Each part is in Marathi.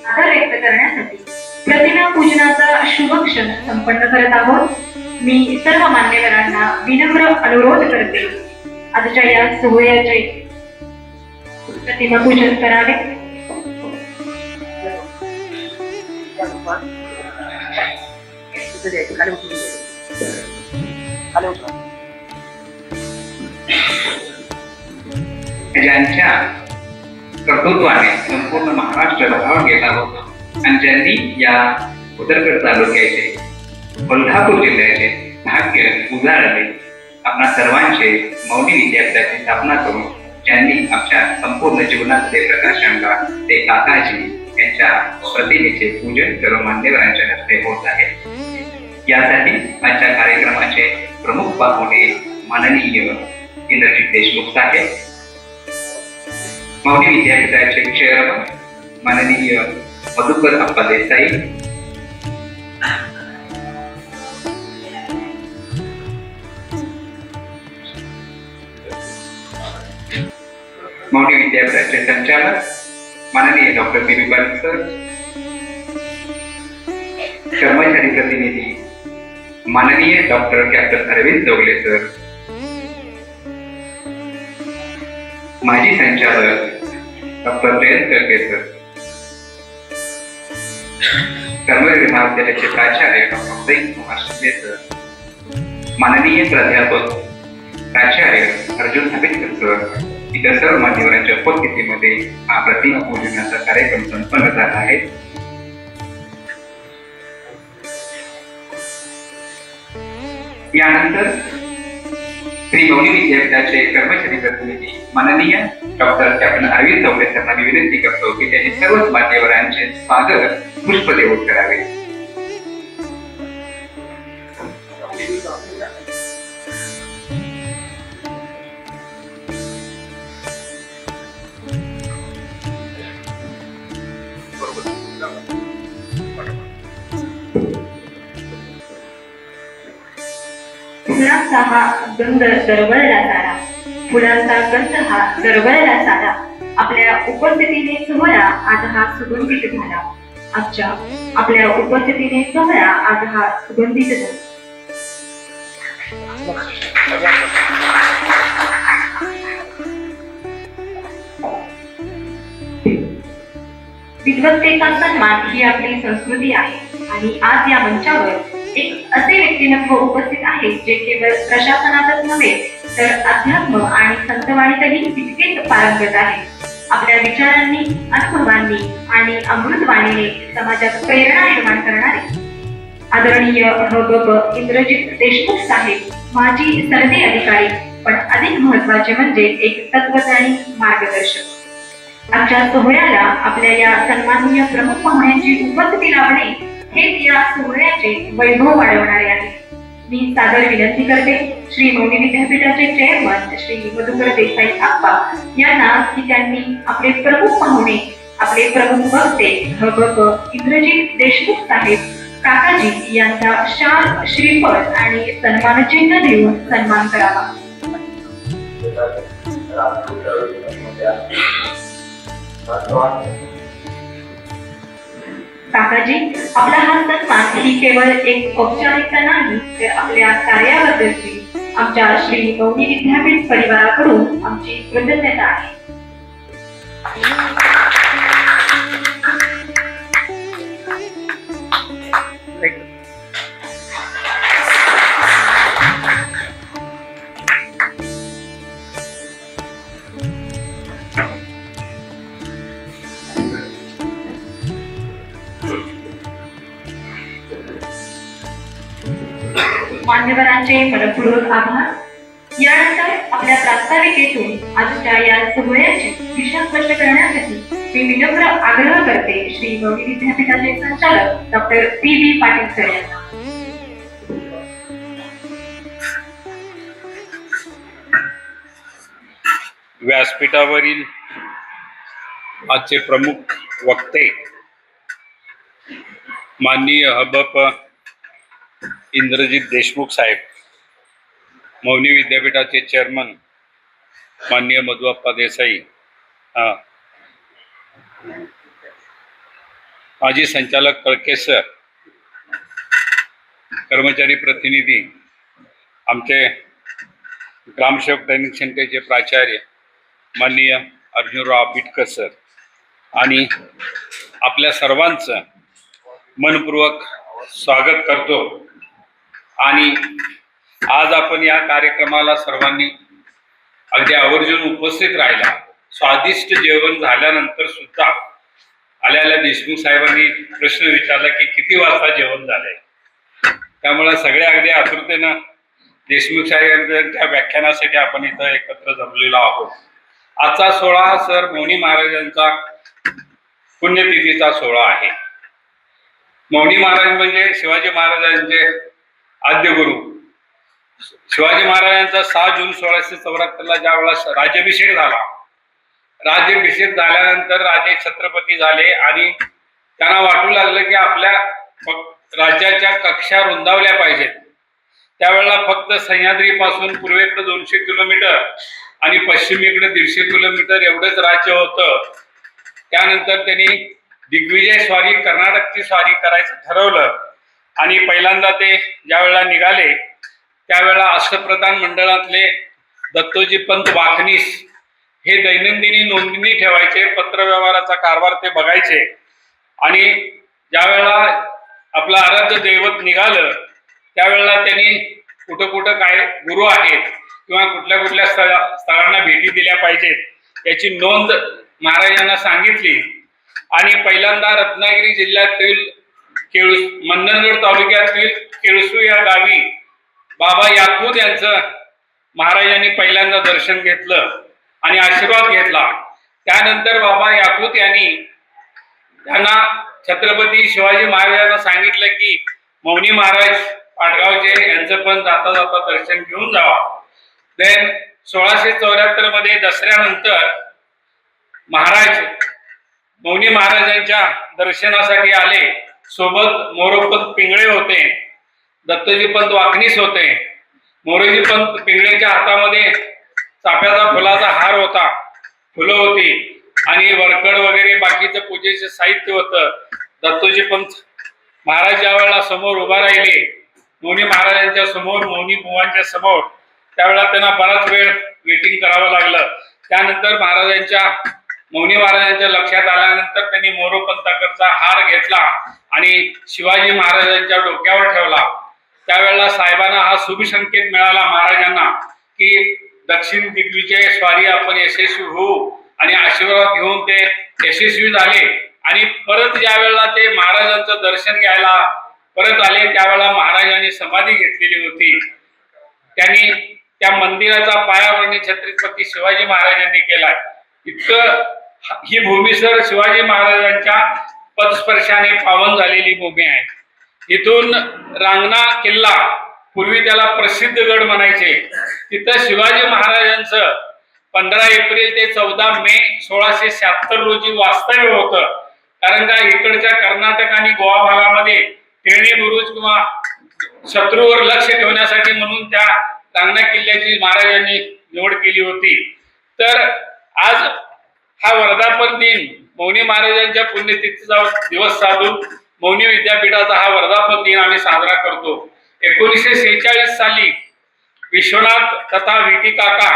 आदर व्यक्त करण्यासाठी प्रतिमा पूजनाचा शुभ क्षण संपन्न करत आहोत. मी सर्व मान्यवरांना विनम्र अनुरोध करते, आजच्या या सोहळ्याचे प्रतिमा पूजन करावे. ज्यांच्या कर्तृत्वाने संपूर्ण महाराष्ट्र भारावून गेला होता आणि ज्यांनी या उदरगड तालुक्याचे कोल्हापूर जिल्ह्याचे भाग्य उजाळले, आपणा सर्वांचे मौनी विद्यापीठाची स्थापना करून ज्यांनी आमच्या संपूर्ण जीवनाचे प्रकाश आणला ते काकाजी यांच्या प्रतिमेचे पूजन सर्व मान्यवरांच्या हस्ते होत आहे. यासाठी आजच्या कार्यक्रमाचे प्रमुख पाहुणे माननीय इंद्रजित देशमुख साहेब, मौनी विद्यापीठाचे चेअरमन माननीय मधुकर अप्पा देसाई, मौनी विद्यापीठाचे संचालक माननीय doctor B B Patil sir, कर्मचारी प्रतिनिधी माननीय doctor captain Arvind Jogle sir, माजी संचालक डॉक्टर जयंत करके सर, कर्मचारी महाविद्यालयाचे प्राचार्य डॉक्टर उदय कुमार शिंदे सर, माननीय प्राध्यापक प्राचार्य अर्जुन हबीटकर सर, इतर सर्व मान्यवरांच्या उपस्थितीमध्ये हा प्रतिमा पूजनाचा कार्यक्रम संपन्न झाला आहे. यानंतर श्री मौनी विद्यापीठाचे कर्मचारी प्रतिनिधी माननीय डॉक्टर कॅप्टन अरविंद जोगले सरांना मी विनंती करतो की त्यांनी सर्वच मान्यवरांचे स्वागत पुष्प देऊन करावे. फुलांचा हा गंध दरवळला सारा, फुलांचा गंध हा दरवळला सारा, आपल्या उपस्थितीने सोहळा आज हा सुगंधित झाला. आपल्या उपस्थितीने सोहळा आज हा सुगंधित झाला. विद्वत्तेचा सन्मान ही आपली संस्कृती आहे आणि आज या मंचावर एक असे व्यक्तिमत्व उपस्थित आहे जे केवळ प्रशासनातच नव्हे तर अध्यात्म आणि संतवाणीतही तितकेच पारंगत आहे. आपल्या विचारांनी, अनुभवांनी आणि अमृतवाणीने समाजात प्रेरणा निर्माण करणारे आदरणीय हबब इंद्रजित देशमुख साहेब, माजी सरकारी अधिकारी, पण अधिक महत्वाचे म्हणजे एक तत्वज्ञानी मार्गदर्शक. आजच्या सोहळ्याला आपल्या या सन्माननीय प्रमुख पाहुण्यांची उपस्थिती लाभणे हेच या सोहळ्याचे वैभव वाढवणारे आहे. मी सादर विनंती करते श्री मौनी विद्यापीठाचे चेअरमन श्री मधुकर देसाई आप्पा यांना की त्यांनी आपले प्रमुख पाहुणे, आपले प्रमुख वक्ते हबब इंद्रजित देशमुख साहेब काकाजी यांचा शाल, श्रीफळ आणि सन्मानचिन्ह देऊन सन्मान करावा. काकाजी, आपला हा सन्मान ही केवळ एक औपचारिकता नाही तर आपल्या कार्याबद्दलची आमच्या श्री मौनी विद्यापीठ परिवाराकडून आमची कृतज्ञता आहे. मान्यवरांचे मनपूर्वक आभार. यानंतर आपल्या प्रास्ताविकेतून आजच्या या सोहळ्याची दिशा स्पष्ट करण्यासाठी मी विनम्र आग्रह करते श्री मौनी विद्यापीठाचे संचालक डॉक्टर पी बी पाटील सर यांना. व्यासपीठावरील आजचे प्रमुख वक्ते माननीय हबप इंद्रजित देशमुख साहेब, मौनी विद्यापीठाचे चेअरमन माननीय मधु अप्पा देसाई, माजी संचालक कळके सर, कर्मचारी प्रतिनिधी, आमचे ग्रामसेवक ट्रेनिंग सेंटरचे प्राचार्य माननीय अर्जुनराव आबिटकर सर आणि आपल्या सर्वांचं मनपूर्वक स्वागत करतो. आणि आज आपण या कार्यक्रमाला सर्वांनी अगदी आवर्जून उपस्थित राहिला. स्वादिष्ट जेवण झाल्यानंतर सुद्धा आल्याला देशमुख साहेबांनी प्रश्न विचारला की किती वाजता जेवण झालंय. त्यामुळे सगळे अगदी आतुरतेनं देशमुख साहेबांच्या व्याख्यानासाठी आपण इथं एकत्र जमलेलो आहोत. आजचा सोहळा हा सर मौनी महाराजांचा पुण्यतिथीचा सोहळा आहे. मौनी महाराज म्हणजे शिवाजी महाराजांचे आद्य गुरु. शिवाजी महाराजांचा 6 जून 1674 ज्या वेळेला राज्याभिषेक झाला, राज्याभिषेक झाल्यानंतर राजे छत्रपती झाले आणि त्यांना वाटू लागलं की आपल्या राज्याच्या कक्षा रुंदावल्या पाहिजेत. त्यावेळेला फक्त सह्याद्रीपासून पूर्वेकडे 200 किलोमीटर आणि पश्चिमेकडे 150 किलोमीटर एवढंच राज्य होतं. त्यानंतर त्यांनी दिग्विजय स्वारी, कर्नाटकची स्वारी करायचं ठरवलं आणि पहिल्यांदा ते ज्या वेळेला निघाले त्यावेळेला अष्टप्रधान मंडळातले दत्तोजी पंत वाखनीस हे दैनंदिनी नोंदणी ठेवायचे, पत्रव्यवहाराचा कारभार ते बघायचे. आणि ज्या वेळेला आपलं आराध्य दैवत निघालं त्यावेळेला त्यांनी कुठं कुठं काय गुरु आहेत किंवा कुठल्या कुठल्या स्थळांना भेटी दिल्या पाहिजेत याची नोंद महाराजांना सांगितली. आणि पहिल्यांदा रत्नागिरी जिल्ह्यातील मंडणगड तालुक्यातील केळसू या गावी बाबा याकूत यांचं महाराजांनी पहिल्यांदा दर्शन घेतलं आणि आशीर्वाद घेतला. त्यानंतर बाबा याकूत यांनी त्यांना छत्रपती शिवाजी महाराजांना सांगितलं की मौनी महाराज पाटगावचे यांचं पण जाता जाता दर्शन घेऊन जावा. देन 1674 मध्ये दसऱ्यानंतर महाराज मौनी महाराजांच्या दर्शनासाठी आले. सोबत मोरोपंत पिंगळे होते, दत्तोजी पंत वाकनीस होते. मोरोजी पंत पिंगळेच्या हातामध्ये चाफ्याचा फुलाचा हार होता, फुलं होती आणि वरकड वगैरे बाकीचं पूजेचं साहित्य होतं. दत्तोजी पंत महाराज ज्या वेळेला समोर उभा राहिले मौनी महाराजांच्या समोर, मौनी बुवांच्या समोर, त्यावेळेला त्यांना बराच वेळ वेटिंग करावं लागलं. त्यानंतर मौनी महाराजांच्या लक्षात आल्यानंतर त्यांनी मोरोपंताकडचा हार घेतला आणि शिवाजी महाराजांच्या डोक्यावर ठेवला. त्यावेळेला साहेबांना हा शुभ संकेत मिळाला महाराजांना की दक्षिण दिग्विजय स्वारी आपण यशस्वी होऊ. आणि आशीर्वाद घेऊन ते यशस्वी झाले. आणि परत ज्या वेळेला ते महाराजांचं दर्शन घ्यायला परत आले त्यावेळेला महाराजांनी समाधी घेतलेली होती. त्यांनी त्या मंदिराचा पायाभरणी छत्रपती शिवाजी महाराजांनी केला. इतकं ही भूमी सर शिवाजी महाराजांच्या पदस्पर्शाने पावन झालेली भूमी आहे. इथून रांगणा किल्ला, पूर्वी त्याला प्रसिद्ध गड म्हणायचे, तिथं शिवाजी महाराजांचं 15 एप्रिल ते 14 मे 1676 रोजी वास्तव्य होतं. कारण का इकडच्या कर्नाटक आणि गोवा भागामध्ये टेणी बुरुज किंवा शत्रूवर लक्ष ठेवण्यासाठी म्हणून त्या रांगणा किल्ल्याची महाराजांनी निवड केली होती. तर आज हा वर्धापन दिन मौनी महाराजांच्या पुण्यतिथीचा दिवस साधून मौनी विद्यापीठाचा हा वर्धापन दिन आम्ही साजरा करतो. 1946 साली विश्वनाथ तथा व्ही.टी. काका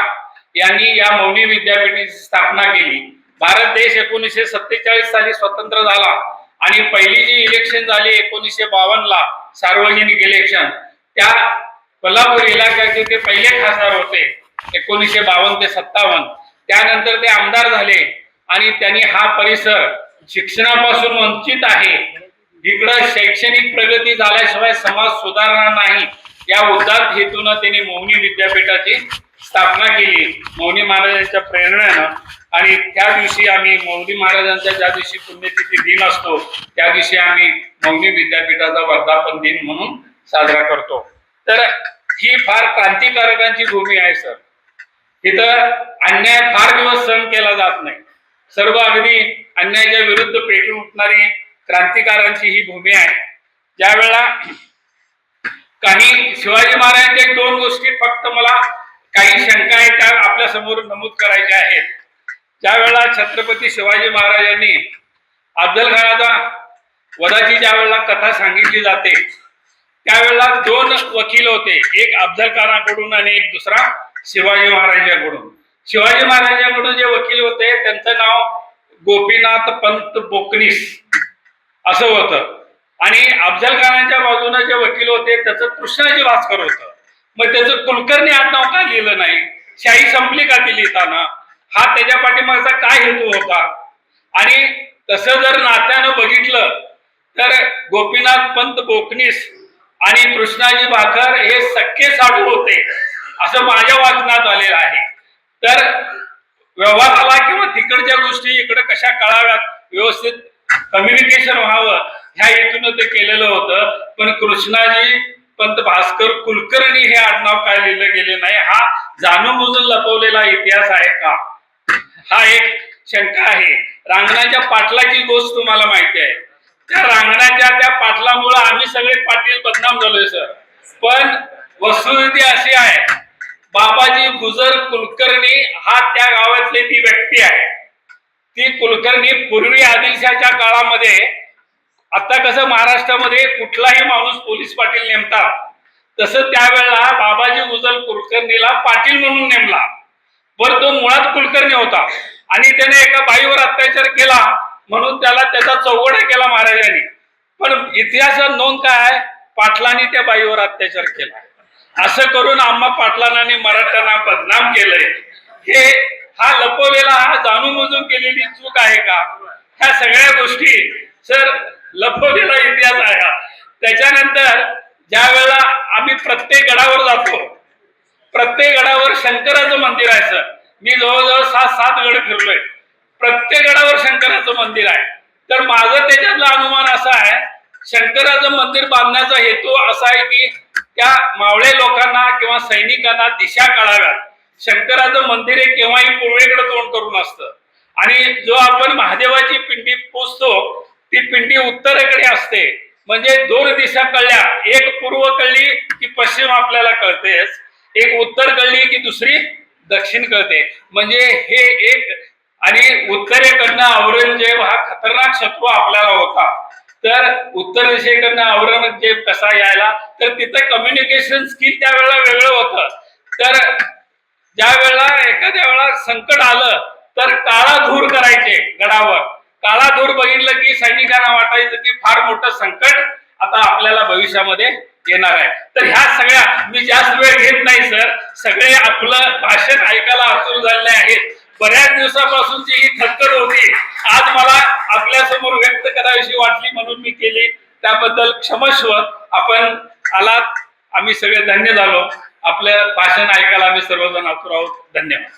यांनी या मौनी विद्यापीठाची स्थापना केली. भारत देश 1947 साली स्वतंत्र झाला आणि पहिली जी इलेक्शन झाली 1952 सार्वजनिक इलेक्शन, त्या कोल्हापूर इलाक्याचे ते पहिले खासदार होते 1952 ते 57. त्यानंतर ते आमदार झाले आणि त्यांनी हा परिसर शिक्षणापासून वंचित आहे, इकडं शैक्षणिक प्रगती झाल्याशिवाय समाज सुधारणार नाही या उदात्त हेतून त्यांनी मौनी विद्यापीठाची स्थापना केली मौनी महाराजांच्या प्रेरणेनं. आणि त्या दिवशी आम्ही मौनी महाराजांचा ज्या दिवशी पुण्यतिथी दिन असतो त्या दिवशी आम्ही मौनी विद्यापीठाचा वर्धापन दिन म्हणून साजरा करतो. तर ही फार क्रांतिकारकांची भूमी आहे सर. इथं अन्याय फार दिवस सहन केला जात नाही. सर्व अगदी अन्यायाच्या विरुद्ध पेटून उठणारी क्रांतिकारांची ही भूमी आहे. ज्या वेळेला काही शिवाजी महाराजांच्या 2 गोष्टी फक्त मला काही शंका आहेत त्या आपल्या समोर नमूद करायच्या आहेत. ज्या वेळेला छत्रपती शिवाजी महाराजांनी अफजल खानाचा वधाची ज्या वेळेला कथा सांगितली जाते त्यावेळेला दोन वकील होते, एक अफजल खानाकडून आणि एक दुसरा शिवाजी महाराजांकडून. शिवाजी महाराजांकडून जे वकील होते त्यांचं नाव गोपीनाथ पंत बोकनीस असं होतं आणि अफजल खानाच्या बाजूने जे वकील होते त्याचं कृष्णाजी भास्कर होतं. मग त्याचं कुलकर्णी आडनाव का लिहिलं नाही, शाही संपली का ती लिहिताना, हा त्याच्या पाठीमागचा काय हेतू होता. आणि तसं जर नात्यानं बघितलं तर गोपीनाथ पंत बोकनीस आणि कृष्णाजी भाकर हे सख्खे साडू होते असं माझ्या वाचनात आलेलं आहे. तर व्यवहाराला किंवा तिकडच्या गोष्टी इकडे कशा कळाव्यात, व्यवस्थित कम्युनिकेशन व्हावं ह्या हेतून ते केलेलं होतं. पण कृष्णाजी पंत भास्कर कुलकर्णी हे आडनाव काय लिहिलं गेले नाही, हा जाणून बुजून लपवलेला इतिहास आहे का, हा एक शंका आहे. रांगणाच्या पाटलाची गोष्ट तुम्हाला माहिती आहे. त्या रांगणाच्या त्या पाटलामुळे आम्ही सगळे पाटील बदनाम झालोय सर. पण वस्तुस्थिती अशी आहे, बाबाजी गुजर कुलकर्णी हा त्या गावातली ती व्यक्ती आहे. ती कुलकर्णी पूर्वी आदिलशाच्या काळामध्ये, आता कसं महाराष्ट्रामध्ये कुठलाही माणूस पोलीस पाटील नेमतात तसं त्यावेळेला बाबाजी गुजर कुलकर्णीला पाटील म्हणून नेमला. पण तो मुळात कुलकर्णी होता आणि त्याने एका बाईवर अत्याचार केला म्हणून त्याला त्याचा चौघडा केला महाराजांनी. पण इतिहासात नोंद काय आहे, पाटलांनी त्या बाईवर अत्याचार केला. असं करून आम्हा पाटलांनी मराठ्यांना बदनाम केलंय. हे हा लपवलेला, हा जाणून बुजून केलेली चूक आहे का, ह्या सगळ्या गोष्टी सर लपवलेला इतिहास आहे हा. त्याच्यानंतर ज्या वेळेला आम्ही प्रत्येक गडावर जातो, प्रत्येक गडावर शंकराचं मंदिर आहे सर. मी जवळजवळ 7 गड फिरलोय, प्रत्येक गडावर शंकराचं मंदिर आहे. तर माझं त्याच्यातला अनुमान असा आहे, शंकराचं मंदिर बांधण्याचा हेतू असा आहे की त्या मावळे लोकांना किंवा सैनिकांना दिशा कळाव्यात. शंकराचं मंदिर हे केव्हाही पूर्वेकडे तोंड करून असतं आणि जो आपण महादेवाची पिंडी पुजतो ती पिंडी उत्तरेकडे असते. म्हणजे 2 दिशा कळल्या, एक पूर्व कळली की पश्चिम आपल्याला कळतेच, एक उत्तर कळली की दुसरी दक्षिण कळते. म्हणजे हे एक, आणि उत्तरेकडनं औरंगजेब हा खतरनाक शत्रू आपल्याला होता. तर उत्तर दिशेकडनं औरंगजेब कसा यायला, तर तिथं कम्युनिकेशन स्किल त्यावेळेला वेगळं होतं. तर ज्या वेळेला एखाद्या वेळा संकट आलं तर काळा धूर करायचे गडावर. काळा धूर बघितलं की सैनिकांना वाटायचं की फार मोठं संकट आता आपल्याला भविष्यामध्ये येणार आहे. तर ह्या सगळ्या, मी जास्त वेळ घेत नाही सर, सगळे आपलं भाषण ऐकायला आतुर झालेले आहेत. बऱ्याच दिवसापासूनची ही थक्कड होती, आज मला आपल्या समोर व्यक्त करावीशी वाटली म्हणून मी केली, त्याबद्दल क्षमस्व. आपण आलात, आम्ही सगळे धन्य झालो. आपलं भाषण ऐकायला आम्ही सर्वजण आतुर आहोत. धन्यवाद.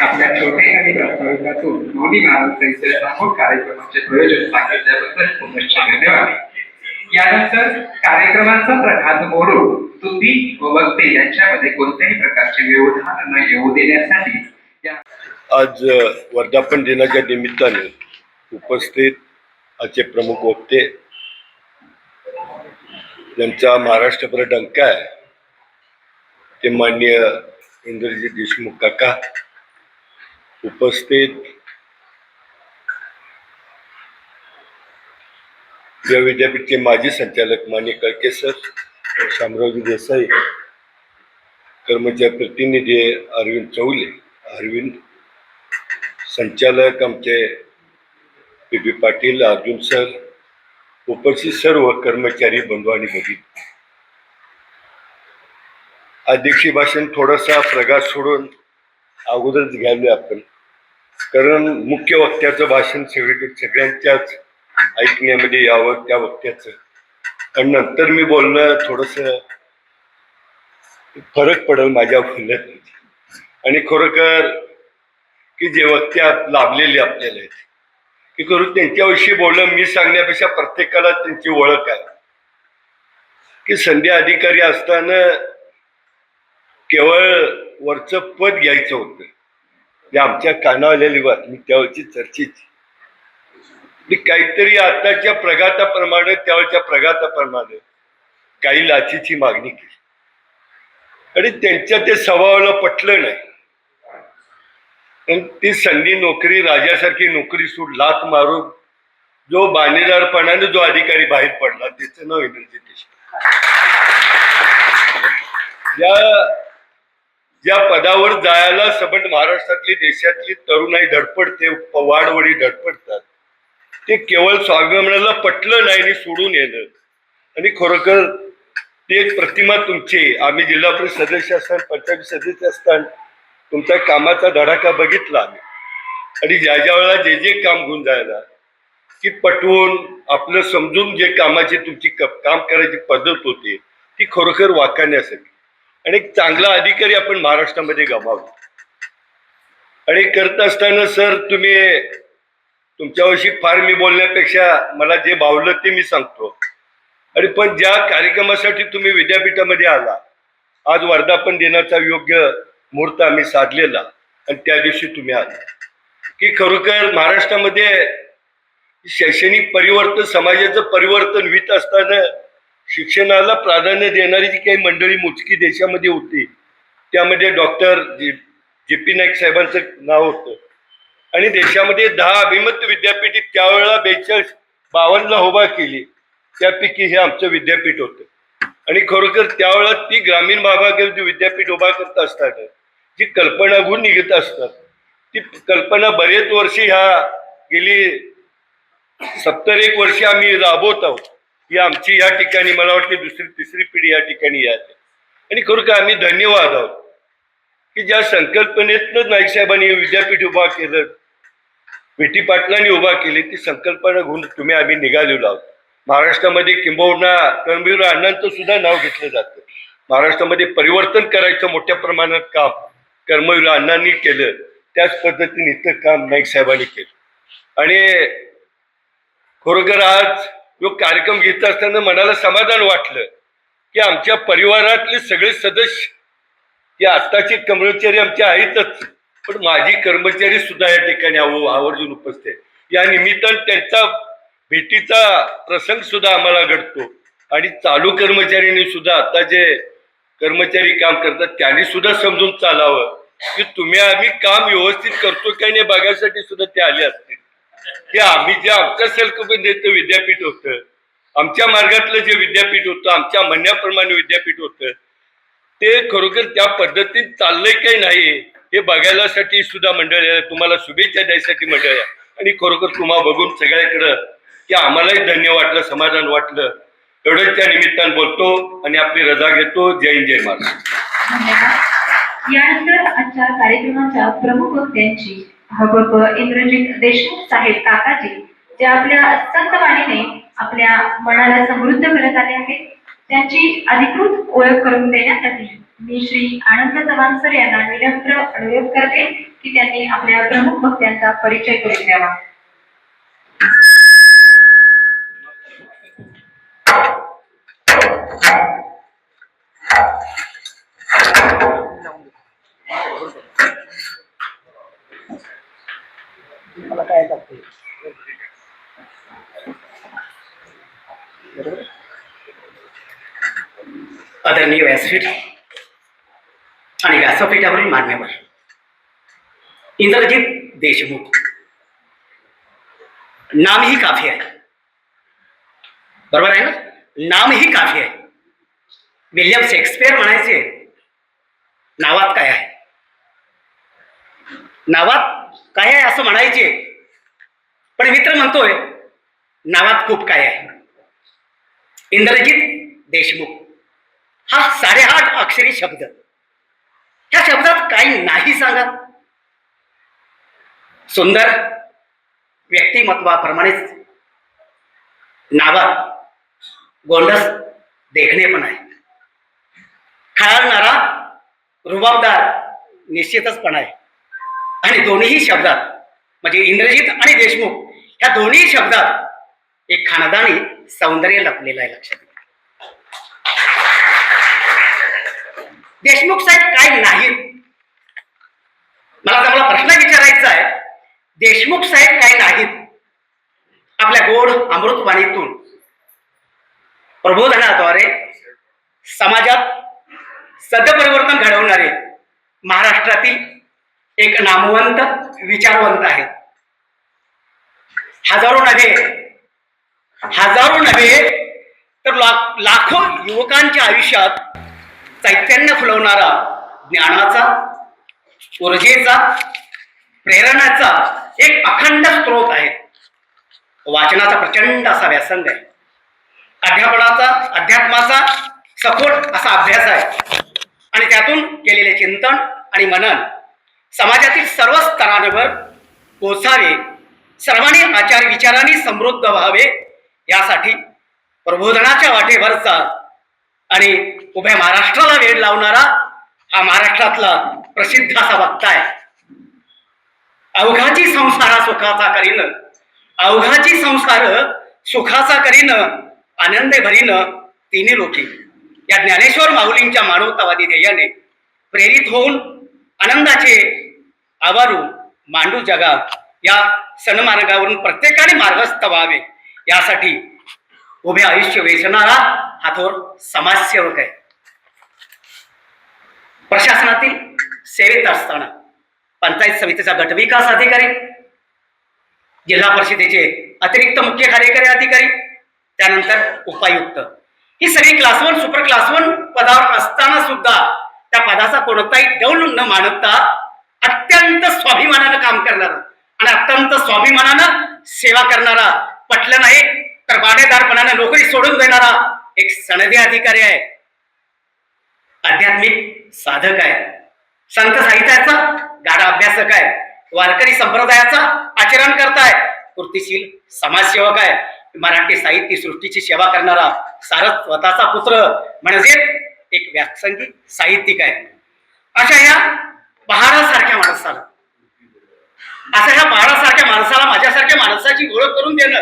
आपल्या छोटे आणि प्रास्ताविकातून मोदी महाराष्ट्राचे प्रमुख कार्यक्रमाचे प्रयोजन सांगितल्याबद्दल खूप धन्यवाद. यानंतर कार्यक्रमाचा प्रघात मोडून स्तुती व वक्ते यांच्यामध्ये कोणत्याही प्रकारचे व्यवधान न येऊ देण्यासाठी आज वर्धापन दिनाच्या निमित्ताने उपस्थित आजचे प्रमुख वक्ते ज्यांचा महाराष्ट्रभर डंका आहे ते माननीय इंद्रजीत देशमुख काका, उपस्थित या विद्यापीठचे माजी संचालक मान्य कळके सर, शामरावजी देसाई, कर्मचारी प्रतिनिधी अरविंद चौले, अरविंद संचालक आमचे पी पाटील, अर्जुन सर, उपस्थित सर्व कर्मचारी बंधू आणि भगिनी. अध्यक्षीय भाषण थोडासा प्रघात सोडून अगोदरच घ्यावे आपण, कारण मुख्य वक्त्याचं भाषण सगळ्यांच्याच ऐकण्यामध्ये यावं त्या वक्त्याचं, आणि नंतर मी बोलणं थोडंसं फरक पडेल माझ्या बोलण्यात. आणि खरोखर की जे वक्ते लाभलेले आपल्याला आहेत की करू त्यांच्याविषयी बोलणं मी सांगण्यापेक्षा प्रत्येकाला त्यांची ओळख आहे की संधी अधिकारी असताना केवळ वरचं पद घ्यायचं होतं. जे आमच्या कानावर आलेली बातमी त्यावेळची चर्चेची काहीतरी आताच्या प्रघाताप्रमाणे त्यावेळच्या प्रघाताप्रमाणे काही लाचीची मागणी केली आणि त्यांच्या ते स्वभावाला पटलं नाही. पण ती संधी नोकरी, राजासारखी नोकरी सूट लाथ मारून जो बाणेदारपणाने जो अधिकारी बाहेर पडला त्याचं नाव इंद्रजित देशमुख. ज्या पदावर जायला सबंध महाराष्ट्रातली देशातली तरुणाई धडपडते, वाडवडी धडपडतात, ते केवळ स्वाभिमानाला पटलं नाही आणि सोडून येणं. आणि खरोखर ती एक प्रतिमा तुमची. आम्ही जिल्हा परिषद सदस्य असताना, पंचायत सदस्य असताना तुमच्या कामाचा धडाका बघितला आम्ही. आणि ज्या वेळेला जे काम घेऊन जायला की पटवून आपलं समजून जे कामाची तुमची काम करायची पद्धत होती ती खरोखर वाखाणण्यासाठी. आणि एक चांगला अधिकारी आपण महाराष्ट्रामध्ये गमावला. आणि करत असताना सर तुम्ही तुमच्याविषयी फार मी बोलण्यापेक्षा मला जे भावलं ते मी सांगतो. आणि पण ज्या कार्यक्रमासाठी तुम्ही विद्यापीठामध्ये आला, आज वर्धापन दिनाचा योग्य मुहूर्त आम्ही साधलेला आणि त्या दिवशी तुम्ही आला की खरोखर महाराष्ट्रामध्ये शैक्षणिक परिवर्तन, समाजाचं परिवर्तन होत असताना शिक्षणाला प्राधान्य देणारी जी काही मंडळी मोजकी देशामध्ये होती त्यामध्ये डॉक्टर जे.पी. नाईक साहेबांचं नाव होतं. आणि देशामध्ये 10 अभिमत विद्यापीठ त्यावेळेला 42-52ला उभा केली, त्यापैकी हे आमचं विद्यापीठ होतं. आणि खरोखर त्यावेळेला ती ग्रामीण भागात विद्यापीठ उभा करत असताना जी कल्पना गुण निघत असतात ती कल्पना बरेच वर्षी गेली 70-1 वर्ष आम्ही राबवत आहोत. ही आमची या ठिकाणी मला वाटते 2री-3री पिढी या ठिकाणी आहे. आणि खरोखर आम्ही धन्यवाद आहोत की ज्या संकल्पनेतनं नाईक साहेबांनी विद्यापीठ उभा केलं, विटी पाटलांनी उभा केली, ती संकल्पना घेऊन तुम्ही आम्ही निघालेलो आहोत. महाराष्ट्रामध्ये किंबहुना कर्मवीर अण्णांचं सुद्धा नाव घेतलं जातं. महाराष्ट्रामध्ये परिवर्तन करायचं मोठ्या प्रमाणात काम कर्मवीर अण्णांनी केलं, त्याच पद्धतीने इथं काम नाईक साहेबांनी केलं. आणि खरोखर आज जो कार्यक्रम घेत असताना मनाला समाधान वाटलं की आमच्या परिवारातले सगळे सदस्य हे आत्ताचे कर्मचारी आमचे आहेतच, पण माजी कर्मचारी सुद्धा या ठिकाणी आवर्जून उपस्थित आहेत. या निमित्तानं त्यांचा भेटीचा प्रसंग सुद्धा आम्हाला घडतो. आणि चालू कर्मचाऱ्यांनी सुद्धा आता जे कर्मचारी काम करतात त्यांनी सुद्धा समजून चालावं की तुम्ही आम्ही काम व्यवस्थित करतो काही नाही बघायसाठी सुद्धा ते आले असतील. की आम्ही जे आमच्या संकल्पनेचं विद्यापीठ होतं, आमच्या मार्गातलं जे विद्यापीठ होतं, आमच्या म्हणण्याप्रमाणे विद्यापीठ होतं, ते खरोखर त्या पद्धतीत चाललंय काही नाही हे बघायलासाठी सुद्धा मंडळ आहे. तुम्हाला शुभेच्छा द्यायसाठी मंडळ आहे. आणि खरोखर तुम्हाला बघून सगळ्याकडं की आम्हालाही धन्य वाटलं, समाधान वाटलं. एवढंच त्या निमित्तानं बोलतो आणि आपली रजा घेतो. जय हिंद, जय महाराष्ट्र. धन्यवाद. यानंतर आजच्या कार्यक्रमाच्या प्रमुख वक्त्यांची हबप इंद्रजित देशमुख साहेब काकाजी, जे आपल्या संतवाणीने आपल्या मनाला समृद्ध करत आले आहेत, त्यांची अधिकृत ओळख करून देण्यासाठी मी श्री आनंद चव्हाण सर यांना विनम्र अनुरोध करते की त्यांनी आपल्या प्रमुख वक्त्यांचा परिचय करून द्यावा. मला काय लागते आदरणीय व्यासपीठ आणि व्यासपीठावरील मान्यवर इंद्रजित देशमुख, नाम ही काफी आहे. बरोबर आहे ना? नाम ही काफी आहे. विल्यम शेक्सपियर म्हणायचे नावात काय आहे, नावात काय आहे असं म्हणायचे. पण मित्र म्हणतोय नावात खूप काय आहे. इंद्रजित देशमुख हा 8.5 अक्षरी शब्द, ह्या शब्दात काही नाही सांगा. सुंदर व्यक्तिमत्वाप्रमाणेच नावात गोंडस देखणे पण आहे. खळाळणारा रुबाबदार निश्चितच पण आहे. आणि दोन्ही शब्दात म्हणजे इंद्रजित आणि देशमुख ह्या दोन्ही शब्दात एक खानदानी सौंदर्य लपलेलं आहे. लक्षात घ्या. देशमुख साहेब काय नाहीत. मला प्रश्न विचारायचा आहे, देशमुख साहेब काय नाहीत. आपल्या गोड अमृतवाणीतून प्रबोधनाद्वारे समाजात सदपरिवर्तन घडवणारे महाराष्ट्रातील एक नामवंत विचारवंत आहेत. हजारो नव्हे हजारो नव्हे तर लाखो युवकांच्या आयुष्यात चैतन्य फुलवणारा ज्ञानाचा, ऊर्जेचा, प्रेरणाचा एक अखंड स्रोत आहे. वाचनाचा प्रचंड असा व्यासंग आहे. अध्यात्माचा सखोल असा अभ्यास आहे आणि त्यातून केलेले चिंतन आणि मनन समाजातील सर्व स्तरांवर पोचावे, सर्वांनी आचार विचारांनी समृद्ध व्हावे यासाठी प्रबोधनाच्या वाटेवरचा आणि उभ्या महाराष्ट्राला वेळ लावणारा हा महाराष्ट्रातला प्रसिद्ध असा वक्ता आहे. अवघाची संसारा सुखाचा करीन, अवघाची संसार सुखाचा करीन, आनंदे भरीन तिन्ही लोकी. या ज्ञानेश्वर माऊलींच्या मानवतावादी ध्येयाने प्रेरित होऊन आनंदाचे आवारू मांडू जगा या सन्मार्गावरून प्रत्येकाने मार्गस्थ व्हावे यासाठी उभे आयुष्य वेचणारा हा थोर समाजसेवक आहे. प्रशासनातील सेवेत असताना पंचायत समितीचा गटविकास अधिकारी, जिल्हा परिषदेचे अतिरिक्त मुख्य कार्यकारी अधिकारी, त्यानंतर उपायुक्त, ही सगळी क्लास 1 सुपर क्लास 1 पदावर असताना सुद्धा त्या पदाचा कोणताही डौल न मानता अत्यंत स्वाभिमानानं काम करणारा आणि अत्यंत स्वाभिमानानं सेवा करणारा, पटलं नाही तर बाणेदारपणानं नोकरी सोडून देणारा एक सनदी अधिकारी आहे. आध्यात्मिक साधक आहे, संत साहित्याचा गाढा अभ्यासक आहे, वारकरी संप्रदायाचा आचरण करताय, कृतीशील समाजसेवक आहे, मराठी साहित्य सृष्टीची सेवा करणारा सारस्वताचा पुत्र म्हणजे एक व्यासंगी साहित्यिक आहे. अशा ह्या पहाडासारख्या माणसाला, माझ्यासारख्या माणसाची ओळख करून देणं,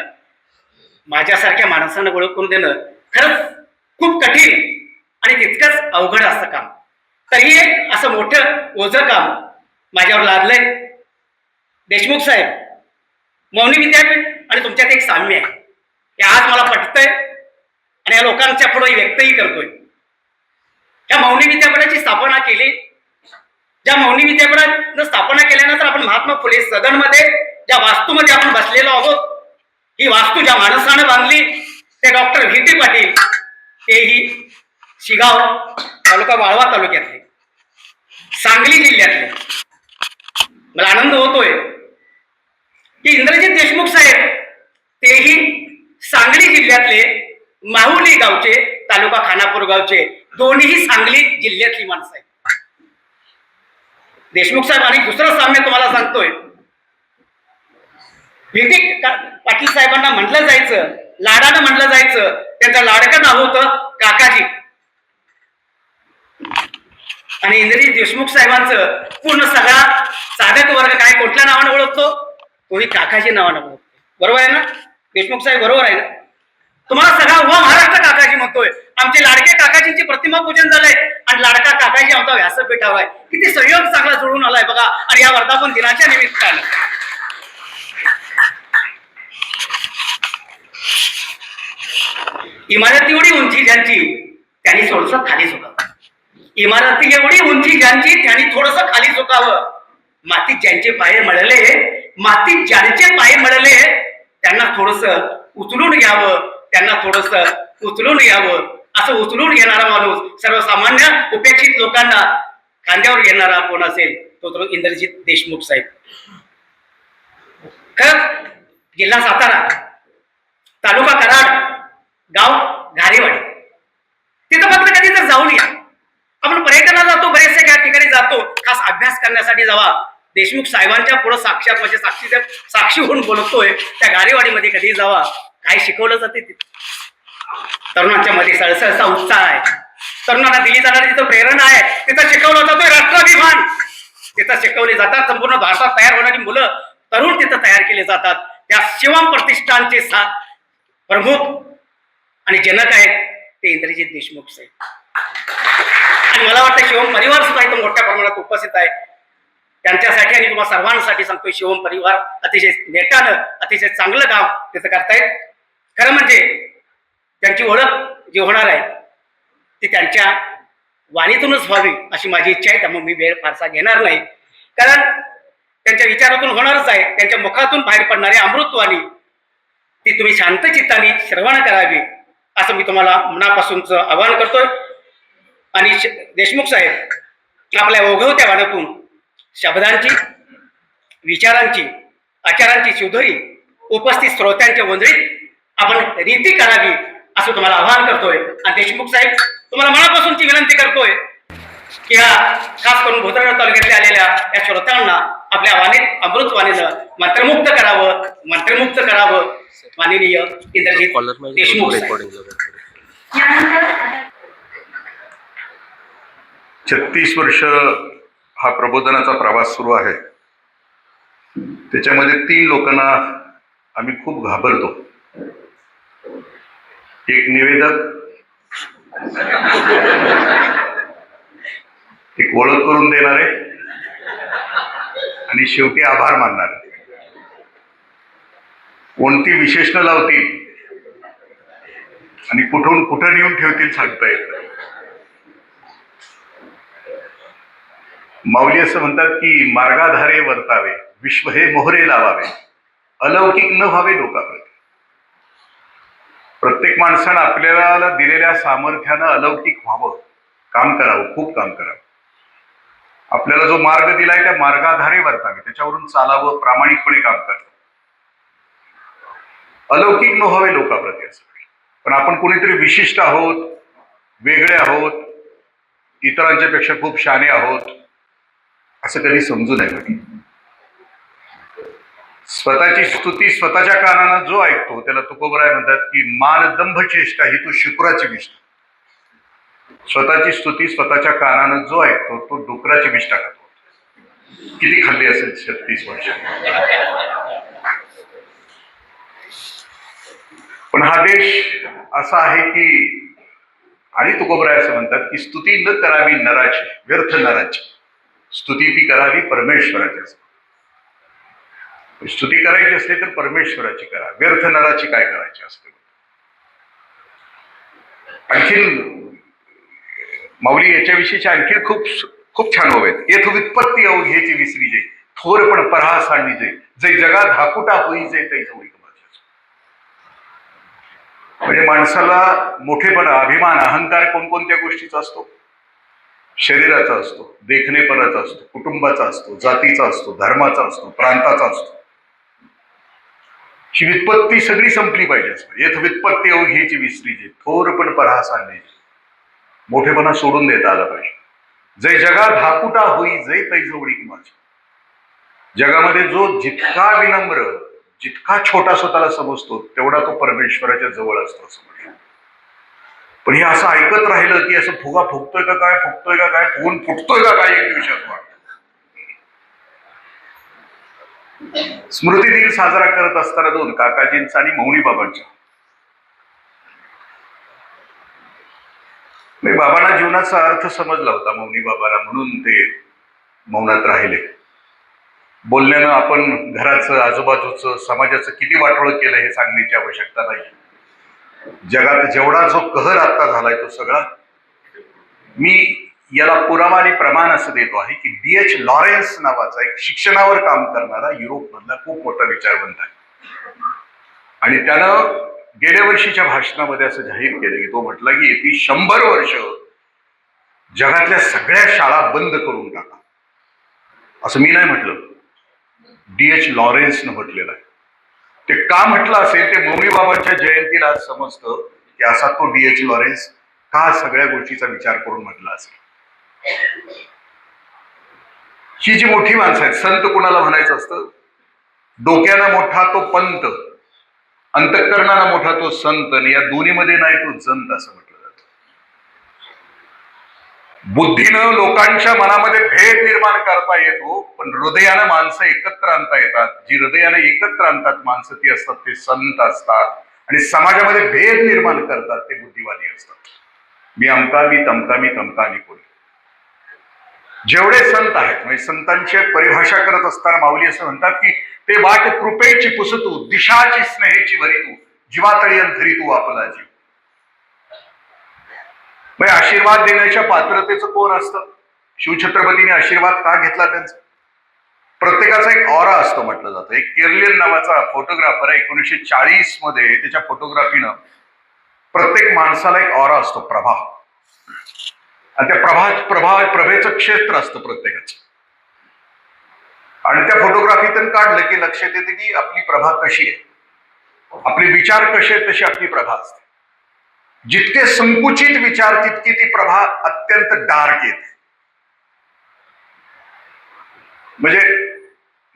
माझ्यासारख्या माणसानं ओळख करून देणं खरंच खूप कठीण आणि तितकंच अवघड असतं काम. तरीही एक असं मोठं ओझं काम माझ्यावर लादलंय. देशमुख साहेब, मौनी विद्यापीठ आणि तुमच्यात एक साम्य आहे हे आज मला पटतंय आणि या लोकांच्या पुढे व्यक्तही करतोय. या मौनी विद्यापीठाची स्थापना केली. ज्या मौनी विद्यापीठानं स्थापना केल्यानंतर आपण महात्मा फुले सदनमध्ये ज्या वास्तूमध्ये आपण बसलेलो आहोत, ही वास्तू ज्या माणसानं बांधली ते डॉक्टर व्ही.टी. पाटील, तेही शिगाव तालुका, वाळवा तालुक्यातले, सांगली जिल्ह्यातले. मला आनंद होतोय की इंद्रजित देशमुख साहेब तेही सांगली जिल्ह्यातले, माहुली गावचे, तालुका खानापूर गावचे, दोन्ही सांगली जिल्ह्यातली माणसं आहेत. देशमुख साहेब आणि दुसरं साम्य तुम्हाला सांगतोय, व्ही.टी. पाटील साहेबांना म्हटलं जायचं, लाडानं म्हटलं जायचं, त्यांचं लाडकं नाव होतं काकाजी. आणि इंद्रजित देशमुख साहेबांचं पूर्ण सगळा साधक वर्ग काय कुठल्या नावानं ओळखतो, तोही काकाजी नावानं ओळखतो. बरोबर आहे ना देशमुख साहेब? बरोबर आहे ना? तुम्हाला सगळा उभा महाराष्ट्र काकाजी म्हणतोय. आमचे लाडके काकाजींची प्रतिमा पूजन झालंय आणि लाडका काकाजी आमचा व्यासपीठावर आहे. किती सहयोग चांगला जुळून आलाय बघा. आणि या वर्धापन दिनाच्या निमित्तानं इमारत एवढी उंची ज्यांची त्यांनी थोडस खाली झुकावं. इमारती एवढी उंची ज्यांची त्यांनी थोडस खाली झुकावं. मातीत ज्यांचे पाय मळले, मातीत ज्यांचे पाय मळले त्यांना थोडस उचलून घ्यावं, त्यांना थोडस उचलून घ्यावं. असं उचलून घेणारा माणूस, सर्वसामान्य उपेक्षित लोकांना खांद्यावर घेणारा कोण असेल तो इंद्रजित देशमुख साहेब. खरं जिल्हा सातारा, तालुका कराड, गाव घारेवाडी, तिथं मात्र कधी तर जाऊन या. आपण पर्यटनाला जातो, बरेचसे त्या ठिकाणी जातो खास अभ्यास करण्यासाठी. जावा देशमुख साहेबांच्या पुढे साक्षात म्हणजे साक्षी होऊन बोलतोय त्या घारेवाडीमध्ये कधी जावा. काय शिकवलं जाते तिथे? तरुणांच्या मध्ये सळसळचा उत्साह आहे, तरुणांना दिली जाणारी तिथं प्रेरणा आहे, तिथं शिकवलं जातोय राष्ट्राभिमान, तिथं शिकवले जातात. संपूर्ण भारतात तयार होणारी मुलं, तरुण तिथं तयार केले जातात. त्या शिवम प्रतिष्ठानचे प्रमुख आणि जनक आहेत ते इंद्रजित देशमुख साहेब. आणि मला वाटतं शिवम परिवार सुद्धा इथं मोठ्या प्रमाणात उपस्थित आहे. त्यांच्यासाठी आणि तुम्हाला सर्वांसाठी सांगतोय, शिवम परिवार अतिशय नेटानं अतिशय चांगलं काम तिथं करतायत. खरं म्हणजे त्यांची ओळख जी होणार आहे ती त्यांच्या वाणीतूनच व्हावी अशी माझी इच्छा आहे. त्यामुळे मी वेळ फारसा घेणार नाही, कारण त्यांच्या विचारातून होणारच आहे. त्यांच्या मुखातून बाहेर पडणारी अमृतवाणी ती तुम्ही शांत चित्ताने श्रवण करावी असं मी तुम्हाला मनापासूनच आवाहन करतोय. आणि देशमुख साहेब आपल्या ओघवत्या वाणातून शब्दांची, विचारांची, आचारांची शिवधरी उपस्थित श्रोत्यांच्या वंदरीत आपण रीती करावी असं तुम्हाला आवाहन करतोय. आणि देशमुख साहेब तुम्हाला मनापासूनची विनंती करतोय की हा खास करून भोदरगड तालुक्यातल्या आलेल्या या श्रोत्यांना आपल्या वाणीत अमृतवाणीनं मंत्रमुक्त करावं. माननीय इंद्रजित देशमुख साहेब. यानंतर आता 36 वर्ष हा प्रबोधनाचा प्रवास सुरू आहे. त्याच्यामध्ये 3 लोकांना आम्ही खूप घाबरतो. एक निवेदक, एक ओळख करून देणारे आणि शेवटी आभार मानणारे. कोणती विशेषणं लावतील आणि कुठून कुठं नेऊन ठेवतील सांगता येत नाही. माऊली असं म्हणतात की मार्गाधारे वर्तावे, विश्व हे मोहरे लावावे, अलौकिक न व्हावे लोकाप्रती. प्रत्येक माणसानं आपल्याला दिलेल्या सामर्थ्यानं अलौकिक व्हावं, काम करावं, खूप काम करावं. आपल्याला जो मार्ग दिलाय त्या मार्गाधारे वर्तावे, त्याच्यावरून चालावं, प्रामाणिकपणे काम करावं. अलौकिक न व्हावे लोकाप्रती असं. पण आपण कोणीतरी विशिष्ट आहोत, वेगळे आहोत, इतरांच्या पेक्षा खूप शहाणे आहोत असं कधी समजू नये म्हटलं. स्वतःची स्तुती स्वतःच्या कानानं जो ऐकतो त्याला तुकोबराय म्हणतात की मान दंभ चेष्टा ही तू शुक्राची विष्ठा. स्वतःची स्तुती स्वतःच्या कानानं जो ऐकतो तो डुकराची विष्ठा खातो. किती खाल्ली असेल 36 वर्ष. पण हा देश असा आहे की, आणि तुकोबराय असं म्हणतात की स्तुती न करावी नराची, व्यर्थ नराची, स्तुती ती करावी परमेश्वराची. स्तुती करायची असते तर परमेश्वराची करा, व्यर्थ नराची काय करायची असते. आणखीन माऊली याच्याविषयीचे आणखी खूप खूप छान ओव्या आहेत. येथ व्युत्पत्ती अवघेची विसरी जे, थोरपण परहास आणली जे, जे जगात हाकुटा होई जे ते जवळ. म्हणजे माणसाला मोठेपणा, अभिमान, अहंकार कोणकोणत्या गोष्टीचा असतो? शरीराचा असतो, देखणेपणाचा असतो, कुटुंबाचा असतो, जातीचा असतो, धर्माचा असतो, प्रांताचा असतो. ही व्युत्पत्ती सगळी संपली पाहिजे असं. येथ व्युत्पत्ती अवघेची विसरी जे, थोरपण परहास आणली. मोठेपणा सोडून देता आला पाहिजे. जे जगात हाकुटा होई जे तै जवळी माझी. जगामध्ये जो जितका विनम्र, जितका छोटा स्वतःला समजतो तेवढा तो परमेश्वराच्या जवळ असतो असं म्हणतात. पण हे असं ऐकत राहिलं की असं फुगा फुगतोय का काय, फुगतोय का काय, फुगून फुटतोय का काय एक दिवसात वाटतं. स्मृती दिन साजरा करत असताना 2 काकाजींचा आणि मौनी बाबांचा. बाबांना जीवनाचा अर्थ समजला होता मौनी बाबांना, म्हणून ते मौनात राहिले. बोलण्यानं आपण घराचं, आजूबाजूचं, समाजाचं किती वाटोळं केलं हे सांगण्याची आवश्यकता नाही. जगात जेवढा जो कहर आता झालाय तो सगळा, मी याला पुरावा आणि प्रमाण असं देतो आहे की D.H. लॉरेन्स नावाचा एक शिक्षणावर काम करणारा युरोपमधला खूप मोठा विचारवंत आहे. आणि त्यानं गेल्या वर्षीच्या भाषणामध्ये असं जाहीर केलं की तो म्हटला की येथे 100 वर्ष जगातल्या सगळ्या शाळा बंद करून टाका. असं मी नाही म्हटलं, D.H. लॉरेन्सनं म्हटलेलं आहे. ते का म्हटलं असेल ते मौनी बाबांच्या जयंतीला आज समजतं की असा तो D.H. लॉरेन्स का सगळ्या गोष्टीचा विचार करून म्हटला असेल. ही जी मोठी माणसं आहेत, संत कुणाला म्हणायचं असतं? डोक्याला मोठा तो पंत, अंतःकरणाला मोठा तो संत, आणि या दोन्हीमध्ये नाही तो जंत असं म्हटलं जातं. बुद्धीनं लोकांच्या मनामध्ये भेद निर्माण करता येतो, पण हृदयानं माणसं एकत्र आणता येतात. जी हृदयानं एकत्र आणतात माणसं ती असतात ते संत असतात. आणि समाजामध्ये भेद निर्माण करतात ते बुद्धिवादी असतात. मी अमका, मी तमका, मी तमका, मी कोणी. जेवढे संत आहेत, म्हणजे संतांची परिभाषा करत असताना माऊली असं म्हणतात की ते वाट कृपेची पुसतू, दिशाची स्नेहेची भरी तू, जीवातळी अंतरी तू आपला जीव. म्हणजे आशीर्वाद देण्याच्या पात्रतेचं कोण असतं? शिवछत्रपतीने आशीर्वाद का घेतला त्यांचा? प्रत्येकाचा एक ऑरा असतो म्हटलं जातं. एक केरलियन नावाचा फोटोग्राफर आहे, 1940 मध्ये त्याच्या फोटोग्राफीनं प्रत्येक माणसाला एक ऑरा असतो, प्रभा. आणि त्या प्रभेचं क्षेत्र असतं प्रत्येकाचं. आणि त्या फोटोग्राफीतून काढलं की लक्षात येते की आपली प्रभा कशी आहे, आपले विचार कसे आहेत तशी आपली प्रभा असते. जितके संकुचित विचार तितकी ती प्रभा अत्यंत डार्क येते. म्हणजे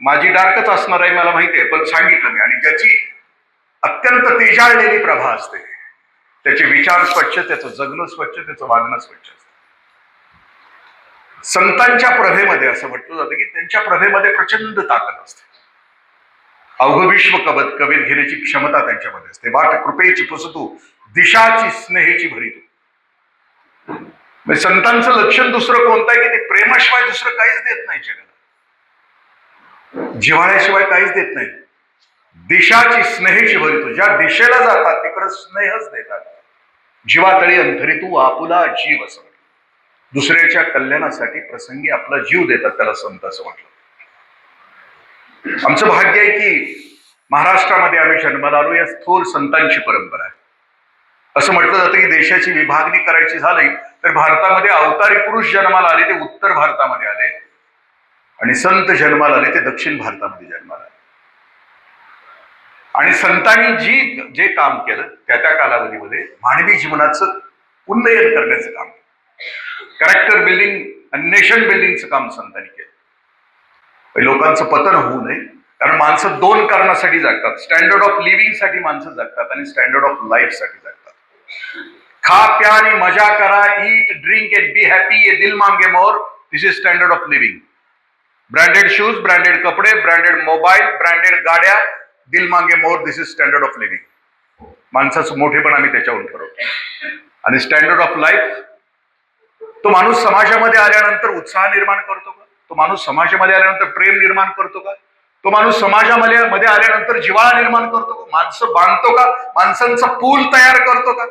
माझी डार्कच असणार आहे मला माहिती आहे, पण सांगितलं मी. आणि ज्याची अत्यंत तेजाळलेली प्रभा असते, त्याचे विचार स्वच्छ, त्याचं जगणं स्वच्छ, त्याचं वागणं स्वच्छ असतं. संतांच्या प्रभेमध्ये असं म्हटलं जातं की त्यांच्या प्रभेमध्ये प्रचंड ताकद असते. अवघ विश्व कवेत घेण्याची क्षमता त्यांच्यामध्ये असते. वाट कृपेची पुसतू, दिशाची स्नेहेची भरितू. म्हणजे संतांचं लक्षण दुसरं कोणतं आहे की ते प्रेमाशिवाय दुसरं काहीच देत नाही जगाला, जिव्हाळ्याशिवाय काहीच देत नाही. दिशाची स्नेहेची भरितू, ज्या दिशेला जातात तिकडं स्नेहच देतात. जीवातळी अंतरितू आपुला जीव असं, दुसऱ्याच्या कल्याणासाठी प्रसंगी आपला जीव देतात, त्याला संत असं म्हटलं. आमचं भाग्य आहे की महाराष्ट्रामध्ये आम्ही जन्माला आलो, या थोर संतांची परंपरा आहे. असं म्हटलं जातं की देशाची विभागणी करायची झाली तर भारतामध्ये अवतारी पुरुष जन्माला आले ते उत्तर भारतामध्ये आले, आणि संत जन्माला आले ते दक्षिण भारतामध्ये जन्माला आले. आणि संतांनी जे काम केलं त्या कालावधीमध्ये मानवी जीवनाचं उन्नयन करण्याचं काम, कॅरेक्टर बिल्डिंग आणि नेशन बिल्डिंगचं काम संतांनी केलं. लोकांचं पतन होऊ नये, कारण माणसं दोन कारणासाठी जगतात. स्टँडर्ड ऑफ लिव्हिंग साठी माणसं जगतात आणि स्टँडर्ड ऑफ लाईफ साठी जगतात. खा प्या आणि मजा करा, eat drink and be happy, ये दिल मांगे more, this is standard of living. Branded shoes, branded कपडे, ब्रँडेड मोबाईल, ब्रँडेड गाड्या, दिल मांगे more, this is standard of living. माणसाचं मोठेपण आम्ही त्याच्यावरून ठरवतो. आणि स्टँडर्ड ऑफ लाईफ, तो माणूस समाजामध्ये आल्यानंतर उत्साह निर्माण करतो का? तो माणूस समाजामध्ये आल्यानंतर प्रेम निर्माण करतो का? तो माणूस समाजामध्ये आल्यानंतर जिव्हाळा निर्माण करतो का? माणसं बांधतो का? माणसांचा पूल तयार करतो का?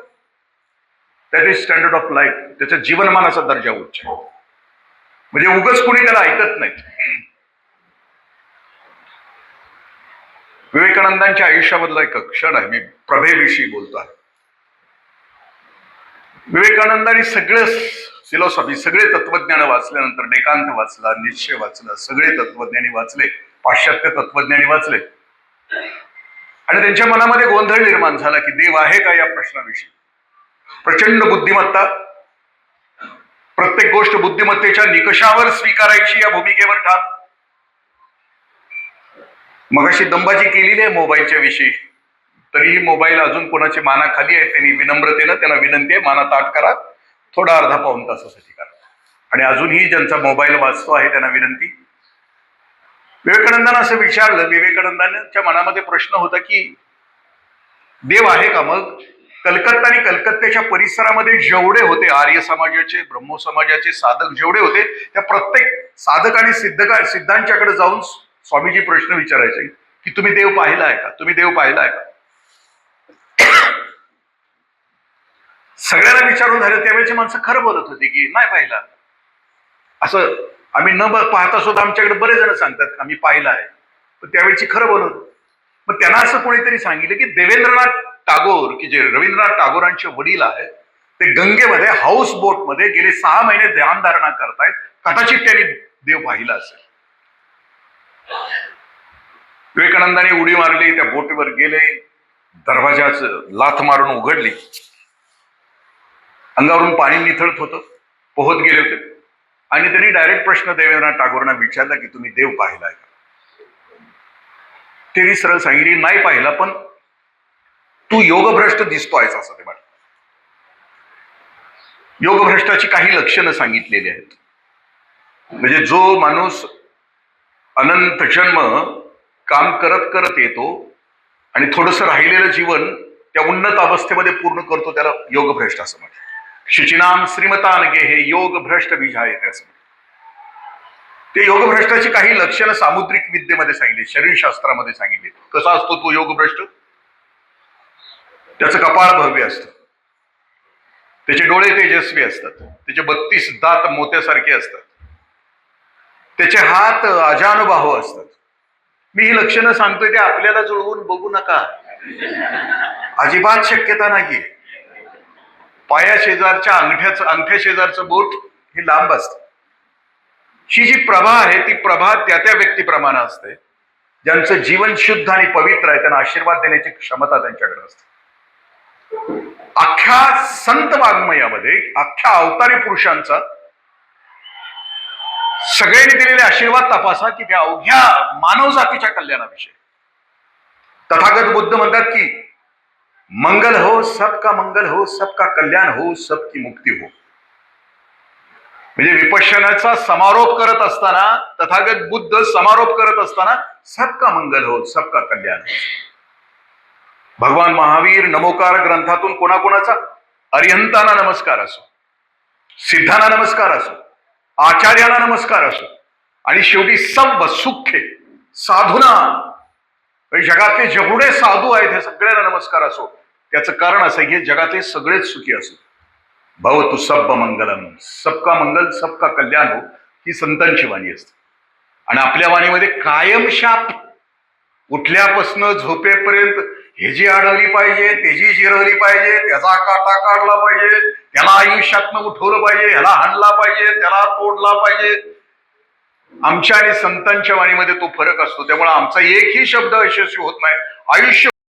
That is standard of life. त्याच्या जीवनमानाचा दर्जा उच्च. म्हणजे उगाच कुणी त्याला ऐकत नाही. विवेकानंदांच्या आयुष्यामधला एक क्षण आहे, मी प्रभेविषयी बोलतो आहे. विवेकानंदांनी सगळं फिलॉसॉफी, सगळे तत्वज्ञान वाचल्यानंतर, डेकांत वाचला, निश्चय वाचला, सगळे तत्वज्ञानी वाचले, पाश्चात्य तत्वज्ञानी वाचले, आणि त्यांच्या मनामध्ये गोंधळ निर्माण झाला की देव आहे का या प्रश्नाविषयी. प्रचंड बुद्धिमत्ता, प्रत्येक गोष्ट बुद्धिमत्तेच्या निकषावर स्वीकारायची या भूमिकेवर ठाम. मगाशी दंबाजी केलेली आहे मोबाईलच्या विषयी, तरीही मोबाईल अजून कोणाची माना खाली आहे. त्यांनी विनम्रतेनं त्यांना विनंती आहे, माना ताट करा, थोडा अर्धा पाऊण तासासाठी करा. आणि अजूनही ज्यांचा मोबाईल वाचतो आहे त्यांना विनंती. विवेकानंदांना असं विचारलं, विवेकानंदांच्या मनामध्ये प्रश्न होता की देव आहे का? मग कलकत्ता आणि कलकत्त्याच्या परिसरामध्ये जेवढे होते आर्य समाजाचे, ब्रह्मो समाजाचे साधक जेवढे होते, त्या प्रत्येक साधक आणि सिद्धांच्याकडे जाऊन स्वामीजी प्रश्न विचारायचे की तुम्ही देव पाहिला आहे का? तुम्ही देव पाहिला आहे का? सगळ्यांना विचारून झालं त्यावेळेची माणसं खरं बोलत होती की नाही पाहिला. असं आम्ही न पाहता सुद्धा आमच्याकडे बरेच जण सांगतात आम्ही पाहिला आहे, पण त्यावेळेची खरं बोलत. मग त्यांना असं कोणीतरी सांगितलं की देवेंद्रनाथ टागोर, की जे रवींद्रनाथ टागोरांचे वडील आहेत, ते गंगेमध्ये हाऊस बोट मध्ये गेले 6 महिने ध्यानधारणा करतायत. कदाचित त्यांनी देव पाहिला असेल. विवेकानंदांनी उडी मारली, त्या बोटीवर गेले, दरवाजाच लाथ मारून उघडली, अंगावरून पाणी निथळत होतं, पोहत गेले होते, आणि त्यांनी डायरेक्ट प्रश्न देवेंद्रनाथ टागोरांना विचारला की तुम्ही देव पाहिलाय का? त्यांनी सरळ सांगितली नाही पाहिला, पण तू योगभ्रष्ट दिसतोयस असं ते म्हणाले. योगभ्रष्टाची काही लक्षणं सांगितलेली आहेत. म्हणजे जो माणूस अनंत जन्म काम करत करत येतो आणि थोडंसं राहिलेलं जीवन त्या उन्नत अवस्थेमध्ये पूर्ण करतो, त्याला योगभ्रष्ट असं म्हणतात. शुचिनाम श्रीमतान गे हे योग भ्रष्ट बीज आहे असं. ते योगभ्रष्टाची काही लक्षणं सामुद्रिक विद्येमध्ये सांगितली, शरीरशास्त्रामध्ये सांगितले. कसा असतो तो योगभ्रष्ट? त्याचं कपाळ भव्य असतं, त्याचे डोळे तेजस्वी असतात, त्याचे 32 दात मोत्यासारखे असतात, त्याचे हात अजानुबाहू असतात. मी ही लक्षणं सांगतोय ते आपल्याला जुळवून बघू नका, अजिबात शक्यता नाहीये. पाया शेजारच्या अंगठ्या शेजारचं बोट हे लांब असतं. ही जी प्रभा आहे ती प्रभा त्या त्या व्यक्तीप्रमाणे असते. ज्यांचं जीवन शुद्ध आणि पवित्र आहे त्यांना आशीर्वाद देण्याची क्षमता त्यांच्याकडे असते. अख्ख्या संत वाङ्मयामध्ये अख्ख्या अवतारी पुरुषांचा सगळ्यांनी दिलेले आशीर्वाद तपासा की त्या अवघ्या मानव जातीच्या कल्याणाविषयी. तथागत बुद्ध म्हणतात की मंगल हो, सबका मंगल हो, सबका कल्याण हो, सबकी मुक्ती हो. म्हणजे विपश्यनाचा समारोप करत असताना तथागत बुद्ध समारोप करत असताना सबका मंगल हो, सबका कल्याण हो. भगवान महावीर नमोकार ग्रंथातून कोणाकोणाचा अरिहंतांना नमस्कार असो, सिद्धांना नमस्कार असो, आचार्यांना नमस्कार असो, आणि शेवटी सब सुखे साधूना, जगातले जेवढे साधू आहेत हे सगळ्यांना नमस्कार असो. त्याचं कारण असं की जगातले सगळेच सुखी असो. भवतु सब मंगलम, सबका मंगल सबका कल्याण हो, ही संतांची वाणी असते. आणि आपल्या वाणीमध्ये कायम शाप, उठल्यापासनं झोपेपर्यंत हे जी अडवली पाहिजे, त्याची जिरवली पाहिजे, त्याचा काटा काढला पाहिजे, त्याला आयुष्यातनं उठवलं पाहिजे, ह्याला हाणला पाहिजे, त्याला तोडला पाहिजे. आमच्या आणि संतांच्या वाणीमध्ये तो फरक असतो. त्यामुळे आमचा एकही शब्द यशस्वी होत नाही. आयुष्य